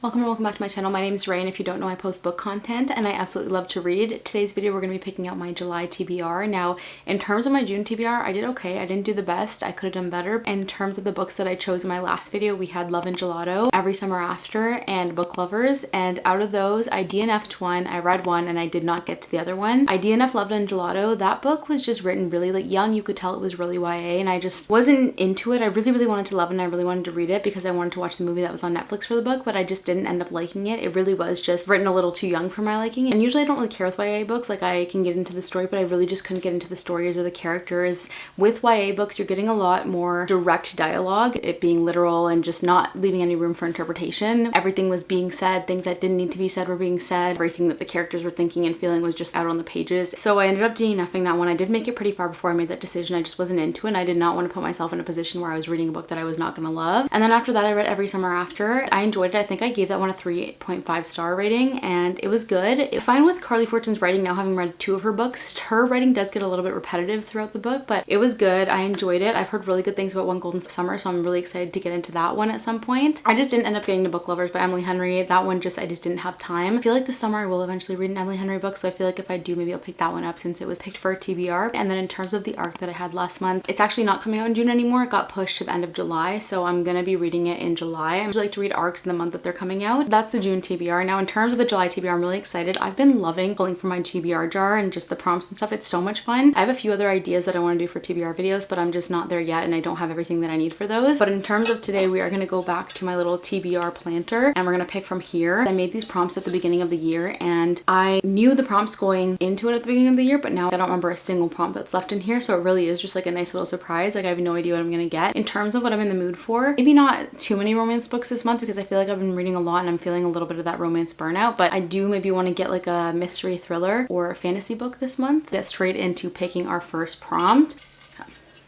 Welcome back to my channel. My name is Ray, and if you don't know, I post book content and I absolutely love to read. Today's video we're going to be picking out my July TBR. Now, in terms of my June TBR, I did okay. I didn't do the best. I could have done better. In terms of the books that I chose in my last video, we had Love and Gelato, Every Summer After, and Book Lovers. And out of those, I DNF'd one, I read one, and I did not get to the other one. I DNF'd Love and Gelato. That book was just written really young. You could tell it was really YA, and I just wasn't into it. I really wanted to love it, and I really wanted to read it because I wanted to watch the movie that was on Netflix for the book, but I just didn't end up liking it. It really was just written a little too young for my liking. And usually I don't really care with YA books. Like, I can get into the story, but I really just couldn't get into the stories or the characters. With YA books, you're getting a lot more direct dialogue, it being literal and just not leaving any room for interpretation. Everything was being said. Things that didn't need to be said were being said. Everything that the characters were thinking and feeling was just out on the pages. So I ended up DNFing that one. I did make it pretty far before I made that decision. I just wasn't into it, and I did not want to put myself in a position where I was reading a book that I was not going to love. And then after that, I read Every Summer After. I enjoyed it. I think I gave that one a 3.5 star rating, and it was good. I find with Carly Fortune's writing, now having read 2 of her books, her writing does get a little bit repetitive throughout the book, but it was good. I enjoyed it. I've heard really good things about One Golden Summer, so I'm really excited to get into that one at some point. I just didn't end up getting to Book Lovers by Emily Henry. That one I just didn't have time. I feel like this summer I will eventually read an Emily Henry book, so I feel like if I do, maybe I'll pick that one up since it was picked for a TBR. And then in terms of the arc that I had last month, it's actually not coming out in June anymore. It got pushed to the end of July, so I'm gonna be reading it in July. I usually like to read arcs in the month that they're coming out. That's the June TBR. Now, in terms of the July TBR, I'm really excited. I've been loving pulling from my TBR jar and just the prompts and stuff. It's so much fun. I have a few other ideas that I want to do for TBR videos, but I'm just not there yet, and I don't have everything that I need for those. But in terms of today, we are going to go back to my little TBR planter, and we're going to pick from here. I made these prompts at the beginning of the year, and I knew the prompts going into it at the beginning of the year, but now I don't remember a single prompt that's left in here, so it really is just like a nice little surprise. Like, I have no idea what I'm going to get. In terms of what I'm in the mood for, maybe not too many romance books this month because I feel like I've been reading a lot and I'm feeling a little bit of that romance burnout, but I do maybe want to get like a mystery thriller or a fantasy book this month. Get straight into picking our first prompt.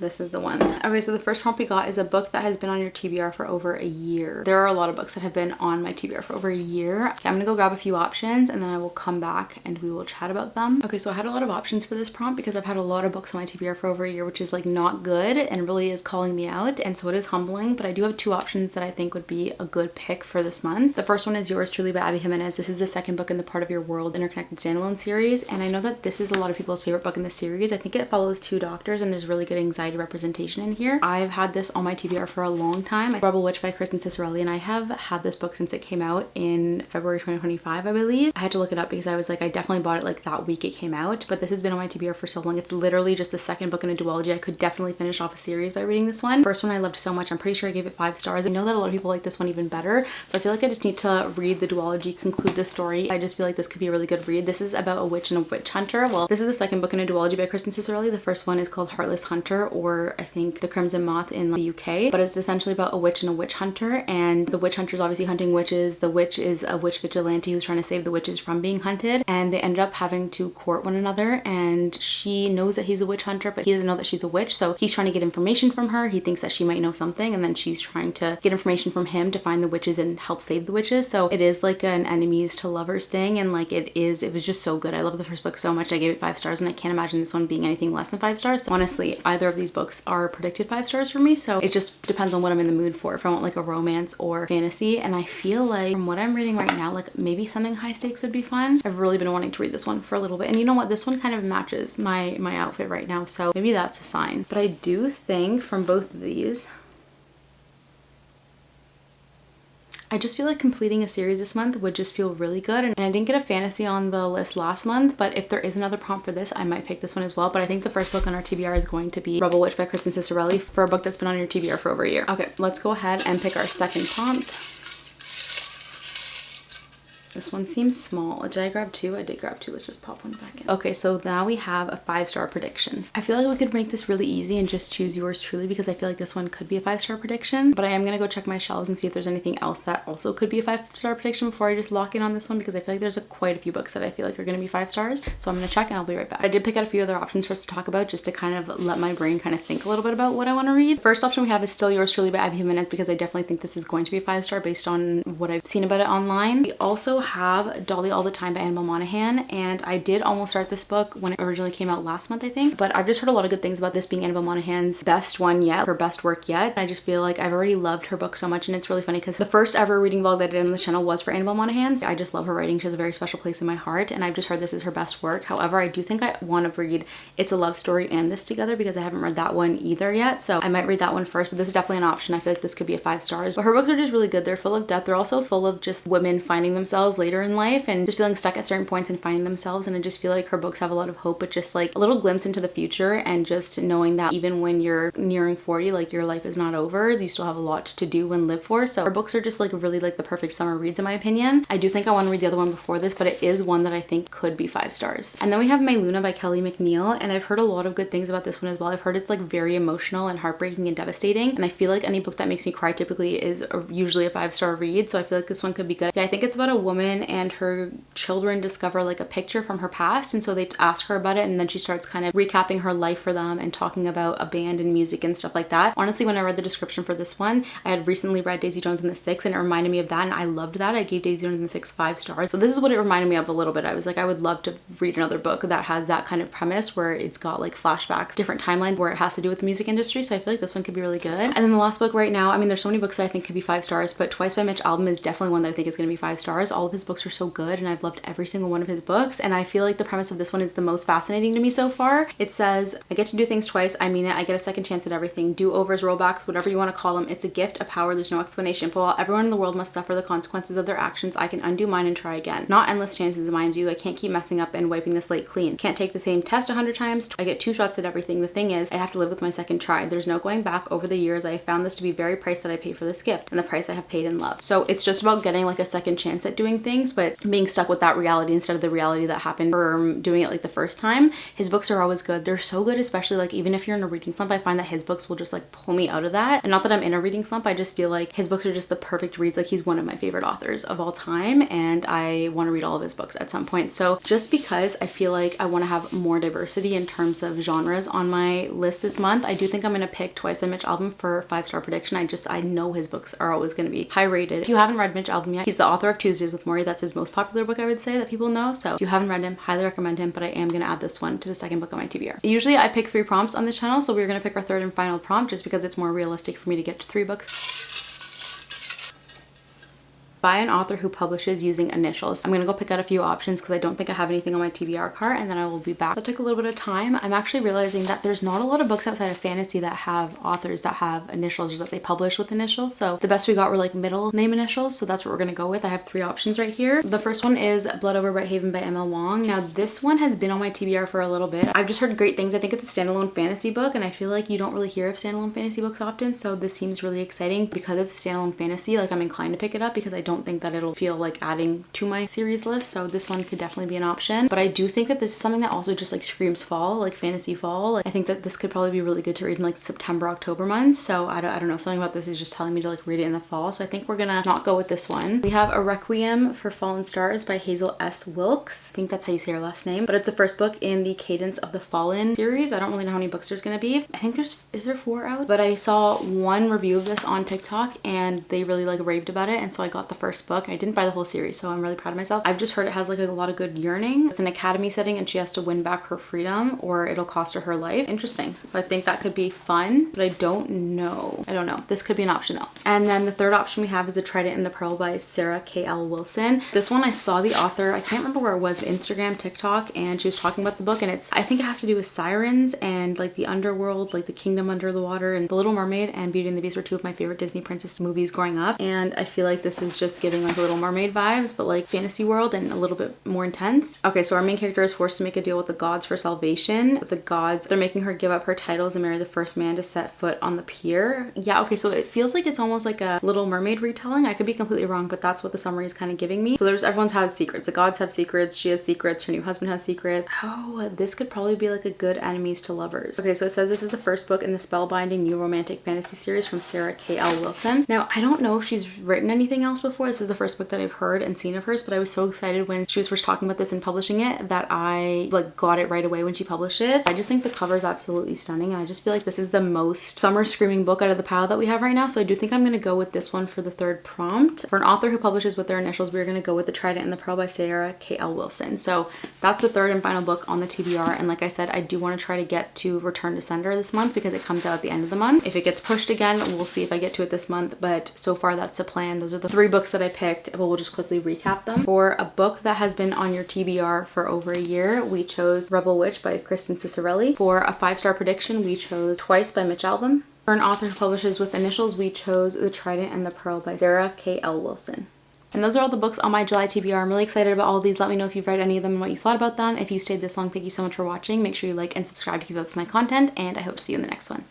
This is the one. Okay, so the first prompt we got is a book that has been on your TBR for over a year. There are a lot of books that have been on my TBR for over a year. Okay, I'm gonna go grab a few options and then I will come back and we will chat about them. Okay, so I had a lot of options for this prompt because I've had a lot of books on my TBR for over a year, which is like not good and really is calling me out. And so it is humbling, but I do have 2 options that I think would be a good pick for this month. The first one is Yours Truly by Abby Jimenez. This is the second book in the Part of Your World Interconnected Standalone series. And I know that this is a lot of people's favorite book in the series. I think it follows 2 doctors and there's really good anxiety representation in here. I've had this on my TBR for a long time. Rebel Witch by Kristen Cicerelli, and I have had this book since it came out in February 2025, I believe. I had to look it up because I was like, I definitely bought it like that week it came out, but this has been on my TBR for so long. It's literally just the second book in a duology. I could definitely finish off a series by reading this one. First one I loved so much. I'm pretty sure I gave it 5 stars. I know that a lot of people like this one even better, so I feel like I just need to read the duology, conclude the story. I just feel like this could be a really good read. This is about a witch and a witch hunter. Well, this is the second book in a duology by Kristen Cicerelli. The first one is called Heartless Hunter, or I think The Crimson Moth in the UK, but it's essentially about a witch and a witch hunter, and the witch hunter is obviously hunting witches. The witch is a witch vigilante who's trying to save the witches from being hunted, and they ended up having to court one another, and she knows that he's a witch hunter, but he doesn't know that she's a witch, so he's trying to get information from her. He thinks that she might know something, and then she's trying to get information from him to find the witches and help save the witches. So it is like an enemies to lovers thing, and like it was just so good. I love the first book so much. I gave it 5 stars, and I can't imagine this one being anything less than 5 stars. So honestly, either of these books are predicted 5 stars for me, so it just depends on what I'm in the mood for, if I want like a romance or fantasy. And I feel like from what I'm reading right now, like maybe something high stakes would be fun. I've really been wanting to read this one for a little bit, and you know what, this one kind of matches my outfit right now, so maybe that's a sign. But I do think from both of these, I just feel like completing a series this month would just feel really good. And I didn't get a fantasy on the list last month, but if there is another prompt for this, I might pick this one as well. But I think the first book on our TBR is going to be Rebel Witch by Kristen Cicerelli, for a book that's been on your TBR for over a year. Okay, let's go ahead and pick our second prompt. This one seems small. Did I grab 2? I did grab 2. Let's just pop one back in. Okay, so now we have a 5-star prediction. I feel like we could make this really easy and just choose Yours Truly because I feel like this one could be a 5-star prediction, but I am gonna go check my shelves and see if there's anything else that also could be a 5-star prediction before I just lock in on this one, because I feel like there's quite a few books that I feel like are gonna be 5 stars. So I'm gonna check and I'll be right back. I did pick out a few other options for us to talk about just to kind of let my brain kind of think a little bit about what I want to read. First option we have is still Yours Truly by Abby Jimenez because I definitely think this is going to be a 5-star based on what I've seen about it online. We also have Dolly All the Time by Annabelle Monaghan, and I did almost start this book when it originally came out last month, I think, but I've just heard a lot of good things about this being Annabelle Monaghan's best one yet, her best work yet. I just feel like I've already loved her book so much, and it's really funny because the first ever reading vlog that I did on the channel was for Annabelle Monaghan. I just love her writing. She has a very special place in my heart, and I've just heard this is her best work. However, I do think I want to read It's a Love Story and this together because I haven't read that one either yet, so I might read that one first, but this is definitely an option. I feel like this could be a 5 stars. But her books are just really good. They're full of depth. They're also full of just women finding themselves later in life and just feeling stuck at certain points and finding themselves, and I just feel like her books have a lot of hope, but just like a little glimpse into the future, and just knowing that even when you're nearing 40, like your life is not over, you still have a lot to do and live for. So her books are just like really like the perfect summer reads in my opinion. I do think I want to read the other one before this, but it is one that I think could be 5 stars. And then we have My Luna by Kelly McNeil, and I've heard a lot of good things about this one as well. I've heard it's like very emotional and heartbreaking and devastating, and I feel like any book that makes me cry typically is usually a 5-star read, so I feel like this one could be good. Yeah, I think it's about a woman and her children discover like a picture from her past, and so they ask her about it, and then she starts kind of recapping her life for them and talking about a band and music and stuff like that. Honestly, when I read the description for this one, I had recently read Daisy Jones and the Six, and it reminded me of that, and I loved that. I gave Daisy Jones and the Six 5 stars. So this is what it reminded me of a little bit. I was like, I would love to read another book that has that kind of premise where it's got like flashbacks, different timelines where it has to do with the music industry, so I feel like this one could be really good. And then the last book right now, I mean, there's so many books that I think could be 5 stars, but Twice by Mitch Albom is definitely one that I think is going to be 5 stars. All of his books are so good, and I've loved every single one of his books, and I feel like the premise of this one is the most fascinating to me so far. It says, I get to do things twice. I mean it. I get a second chance at everything. Do-overs, rollbacks, whatever you want to call them. It's a gift, a power. There's no explanation. But while everyone in the world must suffer the consequences of their actions, I can undo mine and try again. Not endless chances, mind you. I can't keep messing up and wiping the slate clean. Can't take the same test 100 times. I get 2 shots at everything. The thing is, I have to live with my second try. There's no going back. Over the years, I have found this to be very price that I pay for this gift, and the price I have paid in love. So it's just about getting like a second chance at doing things, but being stuck with that reality instead of the reality that happened from doing it like the first time. His books are always good. They're so good, especially like even if you're in a reading slump, I find that his books will just like pull me out of that. And not that I'm in a reading slump, I just feel like his books are just the perfect reads. Like he's one of my favorite authors of all time, and I want to read all of his books at some point. So just because I feel like I want to have more diversity in terms of genres on my list this month, I do think I'm going to pick Twice by Mitch Albom for 5-star prediction. I know his books are always going to be high rated. If you haven't read Mitch Albom yet, he's the author of Tuesdays with Morrie. That's his most popular book, I would say, that people know. So if you haven't read him, highly recommend him, but I am going to add this one to the second book on my TBR. Usually I pick 3 prompts on this channel, so we're going to pick our third and final prompt just because it's more realistic for me to get to 3 books. By an author who publishes using initials. I'm gonna go pick out a few options because I don't think I have anything on my TBR cart, and then I will be back. That took a little bit of time. I'm actually realizing that there's not a lot of books outside of fantasy that have authors that have initials or that they publish with initials. So the best we got were like middle name initials, so that's what we're gonna go with. I have 3 options right here. The first one is Blood Over Bright Haven by M.L. Wong. Now this one has been on my TBR for a little bit. I've just heard great things. I think it's a standalone fantasy book, and I feel like you don't really hear of standalone fantasy books often, so this seems really exciting. Because it's a standalone fantasy, like I'm inclined to pick it up because I don't think that it'll feel like adding to my series list, so this one could definitely be an option. But I do think that this is something that also just like screams fall, like fantasy fall. Like, I think that this could probably be really good to read in like September, October months, so I don't know, something about this is just telling me to like read it in the fall, so I think we're gonna not go with this one. We have A Requiem for Fallen Stars by Hazel S. Wilkes. I think that's how you say her last name, but it's the first book in the Cadence of the Fallen series. I don't really know how many books there's gonna be. I think is there 4 out? But I saw one review of this on TikTok and they really like raved about it, and so I got the first book. I didn't buy the whole series, so I'm really proud of myself. I've just heard it has like a lot of good yearning. It's an academy setting and she has to win back her freedom or it'll cost her life. Interesting. So I think that could be fun, but I don't know. This could be an option though. And then the third option we have is The Trident and the Pearl by Sarah K.L. Wilson. This one I saw the author, I can't remember where it was, Instagram, TikTok, and she was talking about the book, and I think it has to do with sirens and like the underworld, like the kingdom under the water, and The Little Mermaid and Beauty and the Beast were 2 of my favorite Disney princess movies growing up, and I feel like this is just giving like a Little Mermaid vibes, but like fantasy world and a little bit more intense. Okay, so our main character is forced to make a deal with the gods for salvation. The gods, they're making her give up her titles and marry the first man to set foot on the pier. Yeah, okay, so it feels like it's almost like a Little Mermaid retelling. I could be completely wrong, but that's what the summary is kind of giving me. So everyone has secrets. The gods have secrets, she has secrets, her new husband has secrets. Oh, this could probably be like a good enemies to lovers. Okay, so it says this is the first book in the spellbinding new romantic fantasy series from Sarah K.L. Wilson. Now, I don't know if she's written anything else before. before. This is the first book that I've heard and seen of hers, but I was so excited when she was first talking about this and publishing it that I like got it right away when she published it. I just think the cover is absolutely stunning, and I just feel like this is the most summer screaming book out of the pile that we have right now. So I do think I'm going to go with this one for the third prompt. For an author who publishes with their initials, we're going to go with The Trident and the Pearl by Sarah K.L. Wilson. So that's the third and final book on the TBR, and like I said, I do want to try to get to Return to Sender this month because it comes out at the end of the month. If it gets pushed again, we'll see if I get to it this month, but so far that's the plan. Those are the 3 books that I picked, but we'll just quickly recap them. For a book that has been on your TBR for over a year, we chose Rebel Witch by Kristen Cicerelli. For a 5-star prediction, we chose Twice by Mitch Albom. For an author who publishes with initials, we chose The Trident and the Pearl by Sarah K.L. Wilson. And those are all the books on my July TBR. I'm really excited about all of these. Let me know if you've read any of them and what you thought about them. If you stayed this long, thank you so much for watching. Make sure you like and subscribe to keep up with my content, and I hope to see you in the next one.